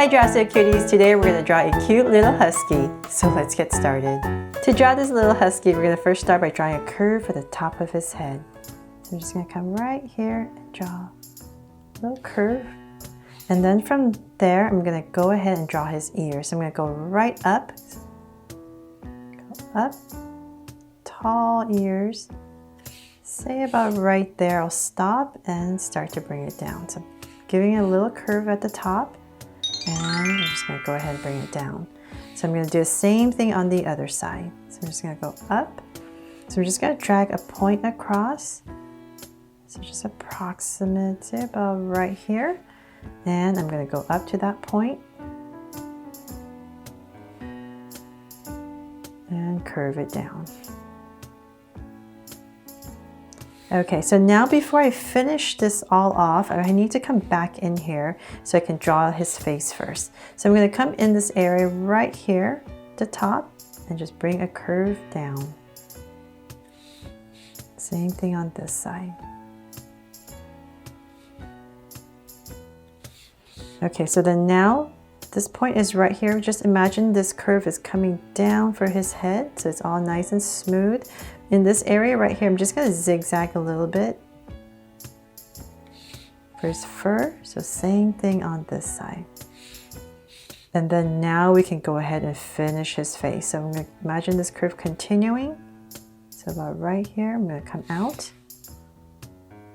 Hi Drastic Cuties! Today we're going to draw a cute little husky. So let's get started. To draw this little husky, we're going to first start by drawing a curve at the top of his head. So I'm just going to come right here and draw a little curve. And then from there, I'm going to go ahead and draw his ears. So I'm going to go right up. Go up. Tall ears. Say about right there. I'll stop and start to bring it down. So giving it a little curve at the top. And I'm just going to go ahead and bring it down. So I'm going to do the same thing on the other side. So I'm just going to go up. So I'm just going to drag a point across. So just approximate, say about right here. And I'm going to go up to that point. And curve it down. Okay, so now before I finish this all off, I need to come back in here so I can draw his face first. So I'm going to come in this area right here, the top, and just bring a curve down. Same thing on this side. Okay, so then now this point is right here. Just imagine this curve is coming down for his head, so it's all nice and smooth. In this area right here, I'm just going to zigzag a little bit for his fur. So same thing on this side. And then now we can go ahead and finish his face. So I'm going to imagine this curve continuing. So about right here, I'm going to come out.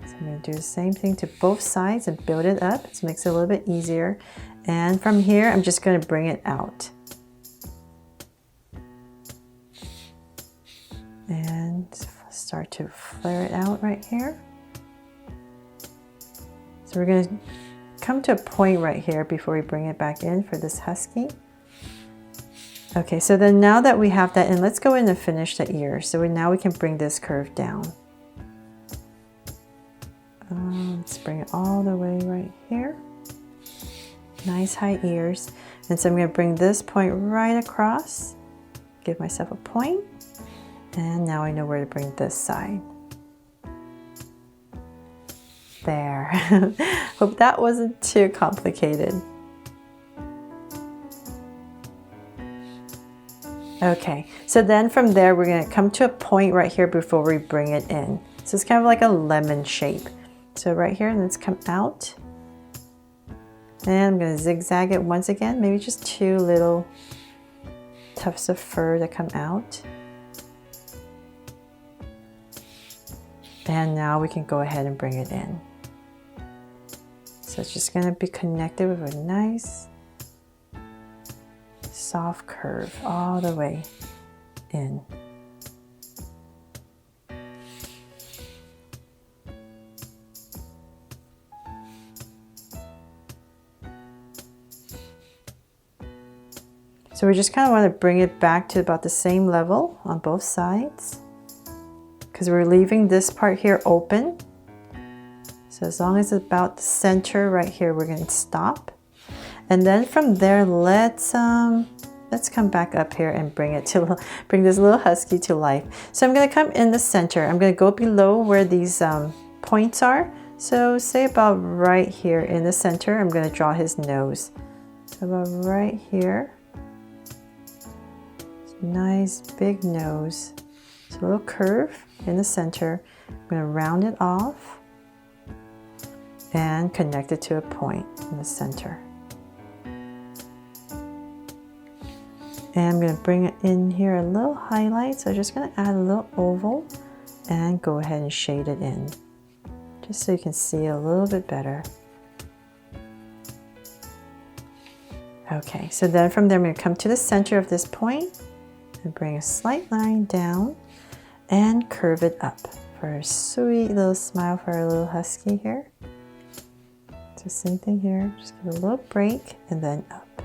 So I'm going to do the same thing to both sides and build it up. It makes it a little bit easier. And from here, I'm just going to bring it out. And start to flare it out right here. So we're going to come to a point right here before we bring it back in for this husky. Okay, so then now that we have that in, let's go in and finish the ears. So now we can bring this curve down. Let's bring it all the way right here. Nice high ears. And so I'm going to bring this point right across. Give myself a point. And now I know where to bring this side. There. Hope that wasn't too complicated. Okay, so then from there we're going to come to a point right here before we bring it in. So it's kind of like a lemon shape. So right here, let's come out. And I'm going to zigzag it once again, maybe just two little tufts of fur that come out. And now we can go ahead and bring it in. So it's just going to be connected with a nice soft curve all the way in. So we just kind of want to bring it back to about the same level on both sides, because we're leaving this part here open. So as long as it's about the center right here, we're going to stop. And then from there, let's come back up here and bring this little husky to life. So I'm going to come in the center. I'm going to go below where these points are. So say about right here in the center, I'm going to draw his nose. So about right here. Nice big nose. So a little curve in the center. I'm going to round it off and connect it to a point in the center. And I'm going to bring it in here a little highlight. So I'm just going to add a little oval and go ahead and shade it in, just so you can see it a little bit better. Okay, so then from there I'm going to come to the center of this point and bring a slight line down and curve it up for a sweet little smile for our little husky here. So same thing here, just give it a little break and then up.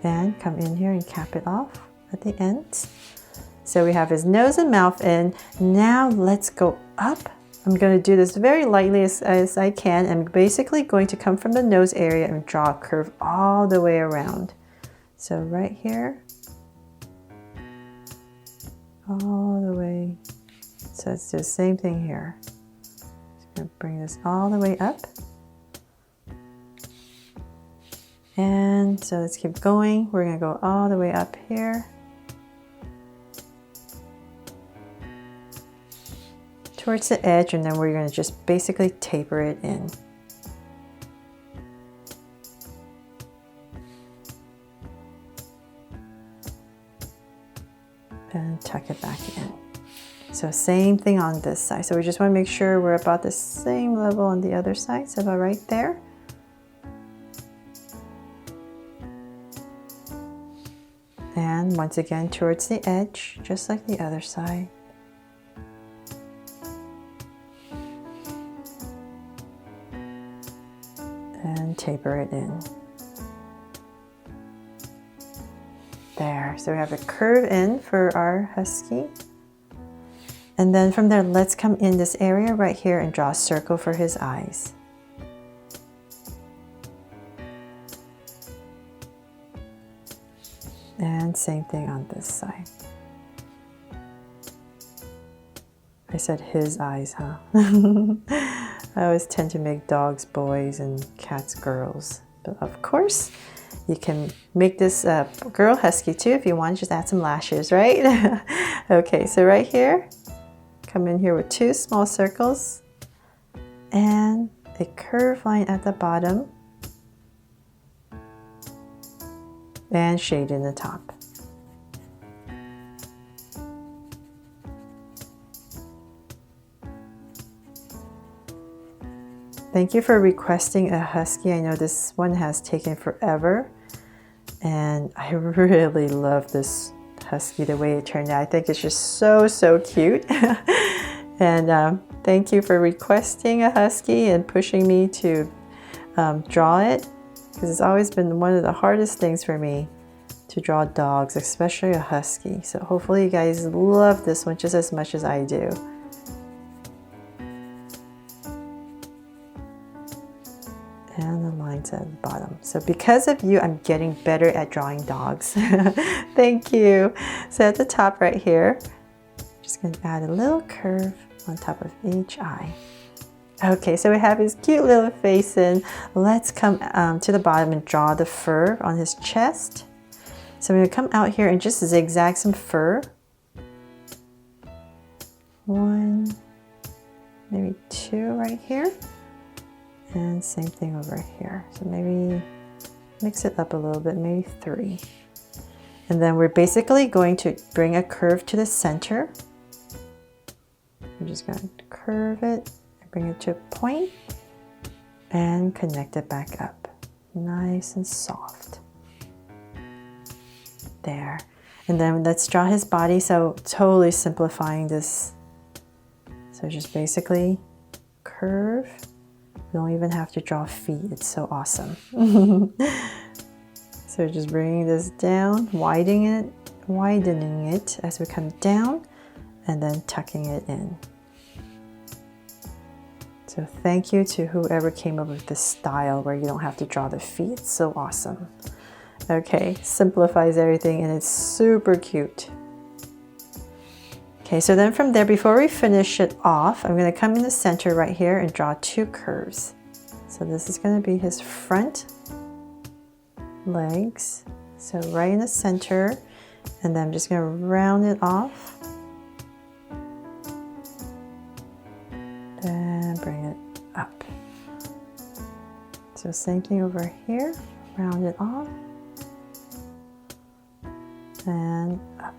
And come in here and cap it off at the ends. So we have his nose and mouth in. Now let's go up. I'm going to do this very lightly as I can. I'm basically going to come from the nose area and draw a curve all the way around. So right here, all the way. So let's do the same thing here. Just going to bring this all the way up And so let's keep going. We're gonna go all the way up here towards the edge, and then we're gonna just basically taper it in. And tuck it back in. So same thing on this side. So we just want to make sure we're about the same level on the other side. So about right there. And once again towards the edge, just like the other side. And taper it in. There, so we have a curve in for our husky. And then from there, let's come in this area right here and draw a circle for his eyes. And same thing on this side. I said his eyes, huh? I always tend to make dogs boys and cats girls. But of course, you can make this girl husky too if you want. Just add some lashes, right? Okay, so right here, come in here with 2 small circles and a curved line at the bottom and shade in the top. Thank you for requesting a husky. I know this one has taken forever, and I really love this husky, the way it turned out. I think it's just so cute. And thank you for requesting a husky and pushing me to draw it, because it's always been one of the hardest things for me to draw dogs, especially a husky. So hopefully you guys love this one just as much as I do. And the lines at the bottom. So because of you, I'm getting better at drawing dogs. Thank you. So at the top right here, just going to add a little curve on top of each eye. Okay, so we have his cute little face in. Let's come to the bottom and draw the fur on his chest. So I'm going to come out here and just zigzag some fur. 1, maybe 2 right here. And same thing over here. So maybe mix it up a little bit, maybe 3. And then we're basically going to bring a curve to the center. I'm just going to curve it, bring it to a point, and connect it back up. Nice and soft. There. And then let's draw his body. So totally simplifying this. So just basically curve. You don't even have to draw feet. It's so awesome. So just bringing this down, widening it as we come down, and then tucking it in. So thank you to whoever came up with this style where you don't have to draw the feet. It's so awesome. Okay, simplifies everything and it's super cute. Okay, so then from there, before we finish it off, I'm going to come in the center right here and draw 2 curves. So this is going to be his front legs. So right in the center, and then I'm just going to round it off. And bring it up. So same thing over here, round it off. And up.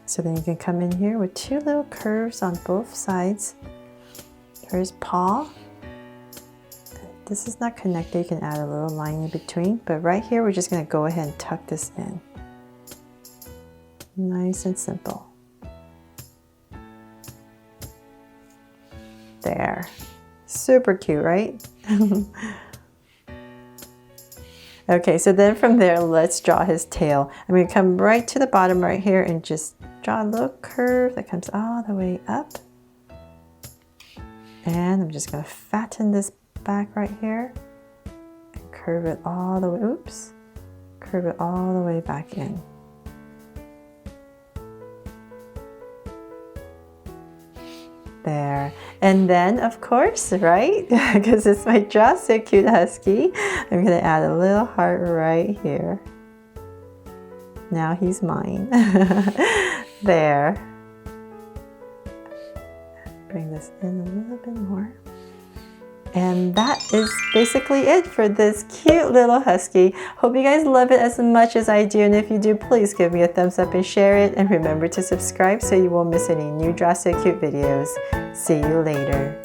So then you can come in here with 2 little curves on both sides. Here's paw. This is not connected, you can add a little line in between, but right here we're just going to go ahead and tuck this in. Nice and simple. There. Super cute, right? Okay, so then from there, let's draw his tail. I'm going to come right to the bottom right here and just draw a little curve that comes all the way up. And I'm just going to fatten this back right here and curve it all the way, oops, curve it all the way back in. There. And then, of course, right? Because it's my Draw So Cute husky, I'm going to add a little heart right here. Now he's mine. There. Bring this in a little bit more. And that is basically it for this cute little husky. Hope you guys love it as much as I do. And if you do, please give me a thumbs up and share it. And remember to subscribe so you won't miss any new Draw So Cute videos. See you later.